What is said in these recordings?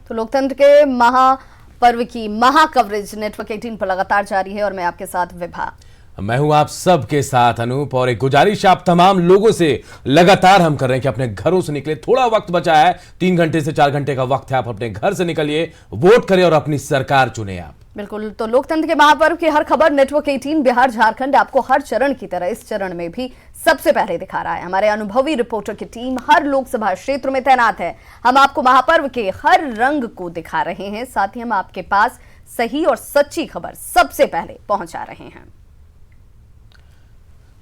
तो लोकतंत्र के महापर्व की महा कवरेज नेटवर्क 18 पर लगातार जारी है और मैं आपके साथ विभा। मैं हूं आप सबके साथ अनूप और एक गुजारिश आप तमाम लोगों से लगातार हम कर रहे हैं कि अपने घरों से निकले। थोड़ा वक्त बचा है, 3 घंटे से 4 घंटे का वक्त है। आप अपने घर से निकलिए, वोट करें और अपनी सरकार चुने आप। बिल्कुल, तो लोकतंत्र के महापर्व की हर खबर नेटवर्क 18 बिहार झारखंड आपको हर चरण की तरह इस चरण में भी सबसे पहले दिखा रहा है। हमारे अनुभवी रिपोर्टर की टीम हर लोकसभा क्षेत्र में तैनात है। हम आपको महापर्व के हर रंग को दिखा रहे हैं, साथ ही हम आपके पास सही और सच्ची खबर सबसे पहले पहुंचा रहे हैं।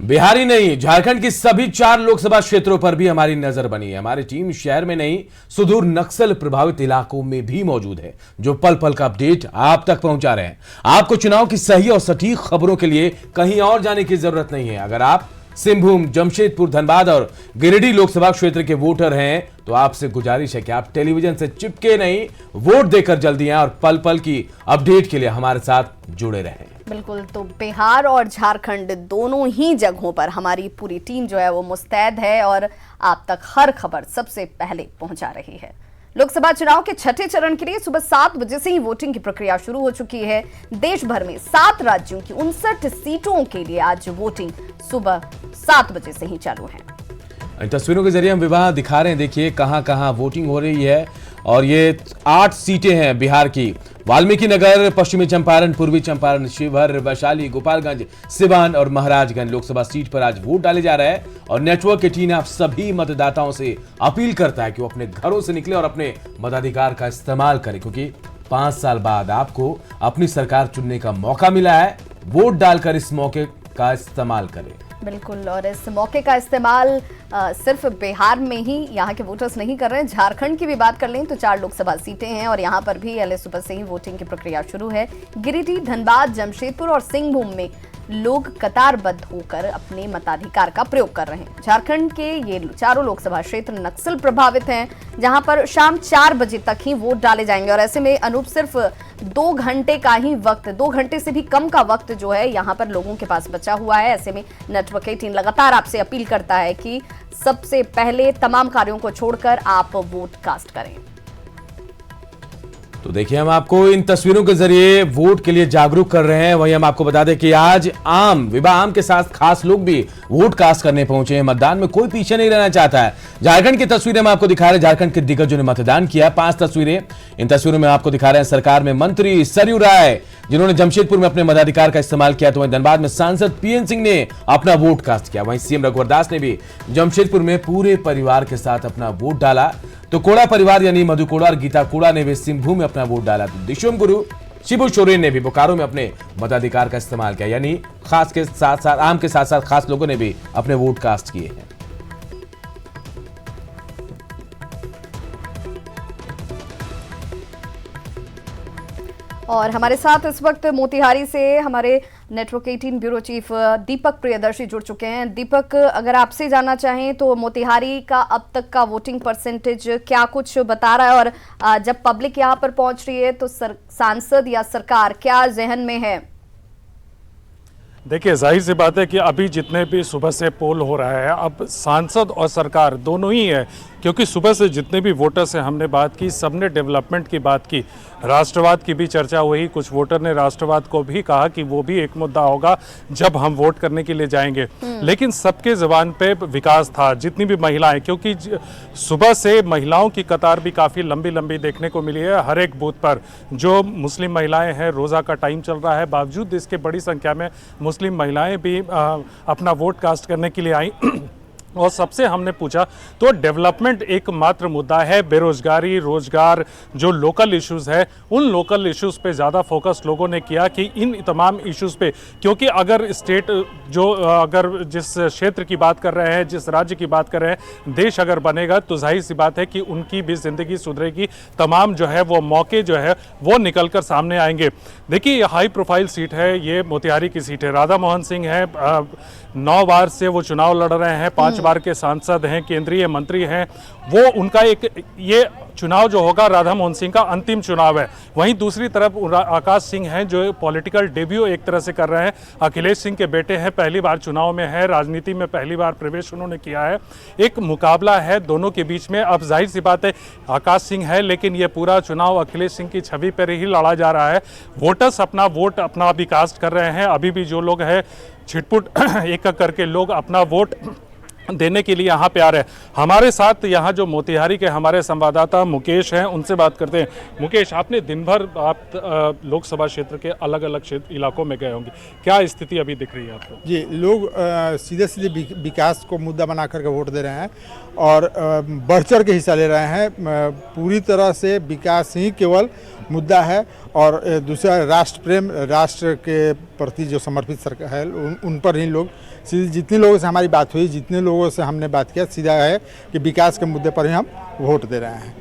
बिहार ही नहीं, झारखंड की सभी 4 लोकसभा क्षेत्रों पर भी हमारी नजर बनी है। हमारी टीम शहर में नहीं, सुदूर नक्सल प्रभावित इलाकों में भी मौजूद है, जो पल पल का अपडेट आप तक पहुंचा रहे हैं। आपको चुनाव की सही और सटीक खबरों के लिए कहीं और जाने की जरूरत नहीं है। अगर आप सिंहभूम, जमशेदपुर, धनबाद और गिरिडीह लोकसभा क्षेत्र के वोटर हैं तो आपसे गुजारिश है कि आप टेलीविजन से चिपके नहीं, वोट देकर जल्दी आएं और पल पल की अपडेट के लिए हमारे साथ जुड़े रहें। बिल्कुल, तो बिहार और झारखंड दोनों ही जगहों पर हमारी पूरी टीम जो है वो मुस्तैद है और आप तक हर खबर सबसे पहले पहुंचा रही है। लोकसभा चुनाव के छठे चरण के लिए सुबह 7 बजे से ही वोटिंग की प्रक्रिया शुरू हो चुकी है। देश भर में 7 राज्यों की 59 सीटों के लिए आज वोटिंग सुबह 7 बजे से ही चालू है। इन तस्वीरों के जरिए हम विवाह दिखा रहे हैं। देखिए कहां कहां वोटिंग हो रही है और ये 8 सीटें हैं बिहार की। वाल्मीकि नगर, पश्चिमी चंपारण, पूर्वी चंपारण, शिवहर, वैशाली, गोपालगंज, सिवान और महाराजगंज लोकसभा सीट पर आज वोट डाले जा रहे हैं। और नेटवर्क 18 आप सभी मतदाताओं से अपील करता है कि वो अपने घरों से निकले और अपने मताधिकार का इस्तेमाल करें, क्योंकि 5 साल बाद आपको अपनी सरकार चुनने का मौका मिला है। वोट डालकर इस मौके का इस्तेमाल करें। बिल्कुल, और इस मौके का इस्तेमाल सिर्फ बिहार में ही यहाँ के वोटर्स नहीं कर रहे हैं। झारखंड की भी बात कर लें तो 4 लोकसभा सीटें हैं और यहाँ पर भी पहले सुबह से ही वोटिंग की प्रक्रिया शुरू है। गिरिडीह, धनबाद, जमशेदपुर और सिंहभूम में लोग कतारबद्ध होकर अपने मताधिकार का प्रयोग कर रहे हैं। झारखंड के ये चारों लोकसभा क्षेत्र नक्सल प्रभावित हैं, जहां पर शाम 4 बजे तक ही वोट डाले जाएंगे और ऐसे में अनूप सिर्फ 2 घंटे का ही वक्त, 2 घंटे से भी कम का वक्त जो है यहाँ पर लोगों के पास बचा हुआ है। ऐसे में नेटवर्क 18 लगातार आपसे अपील करता है कि सबसे पहले तमाम कार्यों को छोड़कर आप वोट कास्ट करें। तो देखिए हम आपको इन तस्वीरों के जरिए वोट के लिए जागरूक कर रहे हैं। वहीं हम आपको बता दें कि आज आम के साथ खास लोग भी वोट कास्ट करने पहुंचे हैं। मतदान में कोई पीछे नहीं रहना चाहता है। झारखंड की तस्वीरें हम आपको दिखा रहे हैं। झारखंड के दिग्गजों ने मतदान किया। 5 तस्वीरें, इन तस्वीरों में आपको दिखा रहे हैं सरकार में मंत्री सरयू राय, जिन्होंने जमशेदपुर में अपने मताधिकार का इस्तेमाल किया। तो वहीं धनबाद में सांसद पीएन सिंह ने अपना वोट कास्ट किया। वहीं सीएम रघुवर दास ने भी जमशेदपुर में पूरे परिवार के साथ अपना वोट डाला। तो कोड़ा परिवार यानी मधु कोड़ा और गीता कोड़ा ने भी सिंहभूम में अपना वोट डाला। तो दिशुम गुरु शिबू सोरेन ने भी बोकारो में अपने मताधिकार का इस्तेमाल किया। यानी खास के साथ साथ आम के साथ साथ खास लोगों ने भी अपने वोट कास्ट किए हैं। और हमारे साथ इस वक्त मोतिहारी से हमारे नेटवर्क 18 ब्यूरो चीफ दीपक प्रियदर्शी जुड़ चुके हैं। दीपक, अगर आपसे जानना चाहें तो मोतिहारी का अब तक का वोटिंग परसेंटेज क्या कुछ बता रहा है और जब पब्लिक यहां पर पहुंच रही है तो सांसद या सरकार क्या जहन में है? देखिए, जाहिर सी बात है कि अभी जितने भी सुबह से पोल हो रहा है, अब सांसद और सरकार दोनों ही है, क्योंकि सुबह से जितने भी वोटर से हमने बात की, सबने डेवलपमेंट की बात की, राष्ट्रवाद की भी चर्चा हुई। कुछ वोटर ने राष्ट्रवाद को भी कहा कि वो भी एक मुद्दा होगा जब हम वोट करने के लिए जाएंगे। लेकिन सबके ज़बान पे विकास था। जितनी भी महिलाएं, क्योंकि सुबह से महिलाओं की कतार भी काफ़ी लंबी लंबी देखने को मिली है हर एक बूथ पर। जो मुस्लिम महिलाएं हैं, रोज़ा का टाइम चल रहा है, बावजूद इसके बड़ी संख्या में मुस्लिम महिलाएं भी अपना वोट कास्ट करने के लिए आई। और सबसे हमने पूछा तो डेवलपमेंट एकमात्र मुद्दा है। बेरोजगारी, रोजगार, जो लोकल इश्यूज़ है, उन लोकल इश्यूज़ पे ज़्यादा फोकस लोगों ने किया कि इन तमाम इश्यूज़ पे, क्योंकि अगर स्टेट अगर जिस क्षेत्र की बात कर रहे हैं, जिस राज्य की बात कर रहे हैं, देश अगर बनेगा तो जाहिर सी बात है कि उनकी भी ज़िंदगी सुधरेगी। तमाम जो है वो मौके जो है वो निकल कर सामने आएंगे। देखिए, हाई प्रोफाइल सीट है, ये मोतिहारी की सीट है। राधा मोहन सिंह है, 9 बार से वो चुनाव लड़ रहे हैं, 5 बार के सांसद हैं, केंद्रीय मंत्री हैं, वो उनका एक ये चुनाव जो होगा राधा मोहन सिंह का अंतिम चुनाव है। वहीं दूसरी तरफ आकाश सिंह हैं जो पॉलिटिकल डेब्यू एक तरह से कर रहे हैं। अखिलेश सिंह के बेटे हैं, पहली बार चुनाव में है, राजनीति में पहली बार प्रवेश उन्होंने किया है। एक मुकाबला है दोनों के बीच में। अब जाहिर सी बात है आकाश सिंह है, लेकिन ये पूरा चुनाव अखिलेश सिंह की छवि पर ही लड़ा जा रहा है। वोटर्स अपना वोट अपना अभी कास्ट कर रहे हैं। अभी भी जो लोग हैं छिटपुट एक करके लोग अपना वोट देने के लिए यहाँ पे आ रहे हैं। हमारे साथ यहाँ जो मोतिहारी के हमारे संवाददाता मुकेश हैं, उनसे बात करते हैं। मुकेश, आपने दिन भर आप लोकसभा क्षेत्र के अलग अलग इलाकों में गए होंगे, क्या स्थिति अभी दिख रही है आपको? जी, लोग सीधे सीधे विकास को मुद्दा बना करके वोट दे रहे हैं और बढ़ चढ़ के हिस्सा ले रहे हैं। पूरी तरह से विकास ही केवल मुद्दा है और दूसरा राष्ट्र प्रेम, राष्ट्र के प्रति जो समर्पित सरकार है उन पर ही लोग, जितने लोगों से हमारी बात हुई, जितने लोगों से हमने बात किया, सीधा है कि विकास के मुद्दे पर ही हम वोट दे रहे हैं।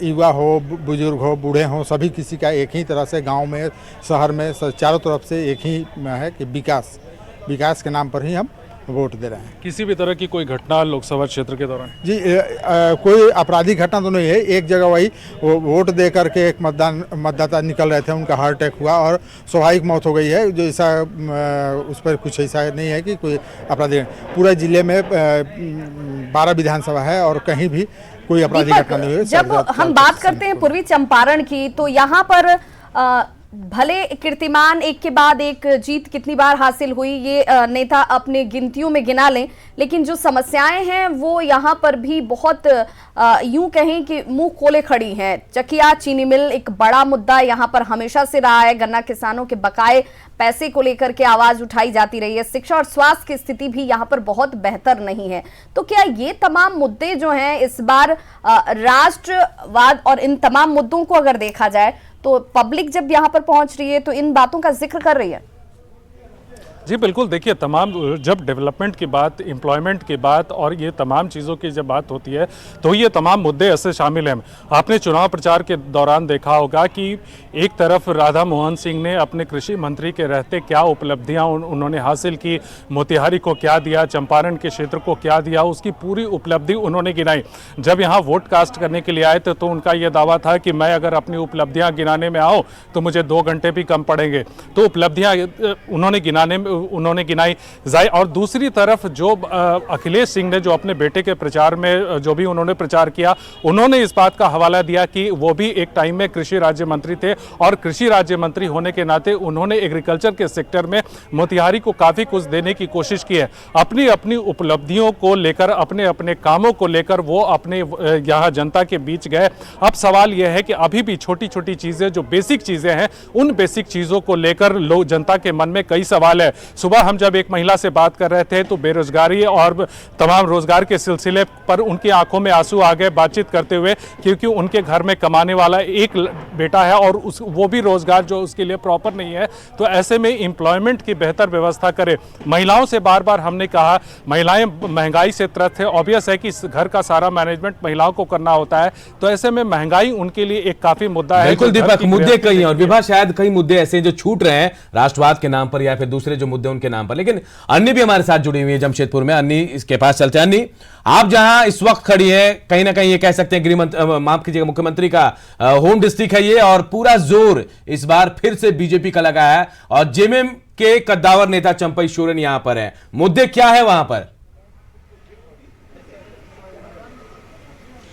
युवा हो, बुजुर्ग हो, बूढ़े हो, सभी किसी का एक ही तरह से गांव में, शहर में, चारों तरफ से एक ही है कि विकास के नाम पर ही हम वोट दे रहे हैं। किसी भी तरह की कोई घटना लोकसभा क्षेत्र के दौरान? जी, कोई आपराधिक घटना तो नहीं है। एक जगह वही वोट दे करके एक मतदाता निकल रहे थे, उनका हार्ट अटैक हुआ और स्वाभाविक मौत हो गई है। जो ऐसा उस पर कुछ ऐसा नहीं है कि कोई आपराधिक। पूरा जिले में 12 विधानसभा है और कहीं भी कोई आपराधिक घटना नहीं हुई। जब हम बात करते हैं पूर्वी चंपारण की, तो यहाँ पर भले कीर्तिमान एक के बाद एक जीत कितनी बार हासिल हुई ये नेता अपने गिनतियों में गिना लें, लेकिन जो समस्याएं हैं वो यहाँ पर भी बहुत यूं कहें कि मुंह खोले खड़ी हैं। चकिया चीनी मिल एक बड़ा मुद्दा यहाँ पर हमेशा से रहा है। गन्ना किसानों के बकाए पैसे को लेकर के आवाज उठाई जाती रही है। शिक्षा और स्वास्थ्य की स्थिति भी यहाँ पर बहुत बेहतर नहीं है। तो क्या ये तमाम मुद्दे जो हैं इस बार राष्ट्रवाद और इन तमाम मुद्दों को अगर देखा जाए तो पब्लिक जब यहाँ पर पहुंच रही है तो इन बातों का जिक्र कर रही है? जी बिल्कुल, देखिए तमाम जब डेवलपमेंट की बात, एम्प्लॉयमेंट की बात और ये तमाम चीज़ों की जब बात होती है तो ये तमाम मुद्दे ऐसे शामिल हैं। आपने चुनाव प्रचार के दौरान देखा होगा कि एक तरफ राधा मोहन सिंह ने अपने कृषि मंत्री के रहते क्या उपलब्धियां उन्होंने हासिल की, मोतिहारी को क्या दिया, चंपारण के क्षेत्र को क्या दिया, उसकी पूरी उपलब्धि उन्होंने गिनाई। जब यहाँ वोट कास्ट करने के लिए आए थे तो उनका ये दावा था कि मैं अगर अपनी उपलब्धियाँ गिनाने में आऊँ तो मुझे 2 घंटे भी कम पड़ेंगे। तो उपलब्धियाँ उन्होंने गिनाई जाए। और दूसरी तरफ जो अखिलेश सिंह ने जो अपने बेटे के प्रचार में जो भी उन्होंने प्रचार किया, उन्होंने इस बात का हवाला दिया कि वो भी एक टाइम में कृषि राज्य मंत्री थे और कृषि राज्य मंत्री होने के नाते उन्होंने एग्रीकल्चर के सेक्टर में मोतिहारी को काफ़ी कुछ देने की कोशिश की है। अपनी अपनी उपलब्धियों को लेकर, अपने अपने कामों को लेकर वो अपने यहाँ जनता के बीच गए। अब सवाल यह है कि अभी भी छोटी छोटी चीज़ें, जो बेसिक चीज़ें हैं, उन बेसिक चीज़ों को लेकर लोग, जनता के मन में कई सवाल है। सुबह हम जब एक महिला से बात कर रहे थे तो बेरोजगारी और तमाम रोजगार के सिलसिले पर उनकी आंखों में आंसू आ गए बातचीत करते हुए, क्योंकि उनके घर में कमाने वाला एक बेटा है और वो भी रोजगार जो उसके लिए प्रॉपर नहीं है। तो ऐसे में एम्प्लॉयमेंट की बेहतर व्यवस्था करें। महिलाओं से बार बार हमने कहा, महिलाएं महंगाई से त्रस्त है। ऑब्वियस है कि इस घर का सारा मैनेजमेंट महिलाओं को करना होता है, तो ऐसे में महंगाई उनके लिए एक काफी मुद्दा है। बिल्कुल दीपक, मुद्दे कई हैं और विभा शायद कई मुद्दे ऐसे जो छूट रहे हैं राष्ट्रवाद के नाम पर या फिर दूसरे जो मुद्दे उनके नाम पर, लेकिन अन्य भी हमारे साथ जुड़ी हुई है जमशेदपुर में। अन्य इसके पास चलते हैं। अन्य, आप जहां इस वक्त खड़ी है, कहीं ना कहीं ये कह सकते हैं माफ कीजिएगा, मुख्यमंत्री का होम डिस्ट्रिक्ट है ये और पूरा जोर इस बार फिर से बीजेपी का लगा है और जेएमएम के कद्दावर नेता चंपई सोरेन यहां पर है। मुद्दे क्या है वहां पर?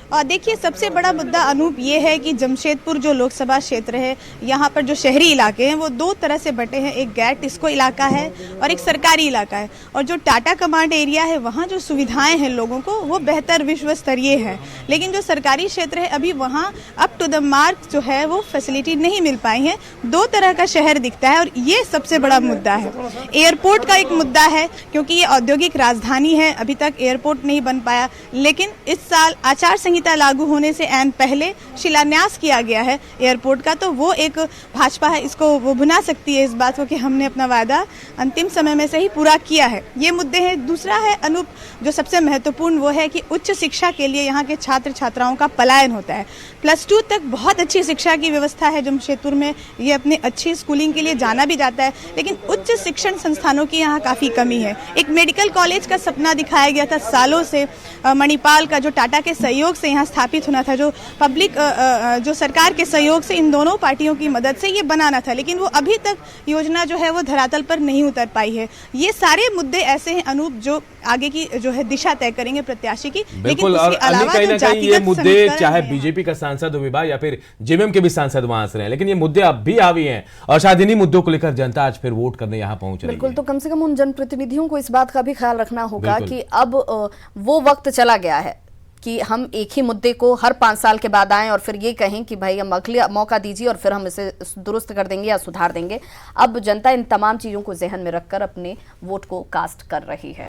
और देखिए, सबसे बड़ा मुद्दा अनूप ये है कि जमशेदपुर जो लोकसभा क्षेत्र है, यहाँ पर जो शहरी इलाके हैं वो 2 तरह से बटे हैं। एक गैर टिस्को इलाका है और एक सरकारी इलाका है। और जो टाटा कमांड एरिया है वहाँ जो सुविधाएं हैं लोगों को वो बेहतर विश्व स्तरीय है, लेकिन जो सरकारी क्षेत्र है अभी वहाँ अप टू द मार्क जो है वो फैसिलिटी नहीं मिल पाई है। 2 तरह का शहर दिखता है और ये सबसे बड़ा मुद्दा है। एयरपोर्ट का एक मुद्दा है क्योंकि ये औद्योगिक राजधानी है, अभी तक एयरपोर्ट नहीं बन पाया, लेकिन इस साल आचार संहिता संहिता लागू होने से ऐन पहले शिलान्यास किया गया है एयरपोर्ट का, तो वो एक भाजपा है इसको वो भुना सकती है इस बात को कि हमने अपना वादा अंतिम समय में से ही पूरा किया है। ये मुद्दे हैं। दूसरा है अनूप, जो सबसे महत्वपूर्ण वो है कि उच्च शिक्षा के लिए यहाँ के छात्र छात्राओं का पलायन होता है। +2 तक बहुत अच्छी शिक्षा की व्यवस्था है जमशेदपुर में, ये अपने अच्छी स्कूलिंग के लिए जाना भी जाता है, लेकिन उच्च शिक्षण संस्थानों की यहाँ काफ़ी कमी है। एक मेडिकल कॉलेज का सपना दिखाया गया था सालों से, मणिपाल का जो टाटा के सहयोग से यहाँ स्थापित होना था, जो पब्लिक जो सरकार के सहयोग से इन दोनों पार्टियों की मदद से ये बनाना था, लेकिन वो अभी तक योजना जो है वो धरातल पर नहीं उतर पाई है। ये सारे मुद्दे ऐसे हैं अनूप जो आगे की जो है दिशा तय करेंगे प्रत्याशी की। बिल्कुल, और कहीं ना कहीं ये मुद्दे चाहे बीजेपी का सांसद हो विभा या फिर जेएमएम के भी सांसद वहां से हैं, लेकिन ये मुद्दे अब भी हावी हैं और शायद इन्हीं मुद्दों को लेकर जनता आज फिर वोट करने यहाँ पहुंच रही है। बिल्कुल, तो कम से कम उन जनप्रतिनिधियों को इस बात का भी ख्याल रखना होगा कि अब वो वक्त चला गया है कि हम एक ही मुद्दे को हर 5 साल के बाद आएं और फिर ये कहें कि भाई हम अगले मौका दीजिए और फिर हम इसे दुरुस्त कर देंगे या सुधार देंगे। अब जनता इन तमाम चीजों को जहन में रखकर अपने वोट को कास्ट कर रही है।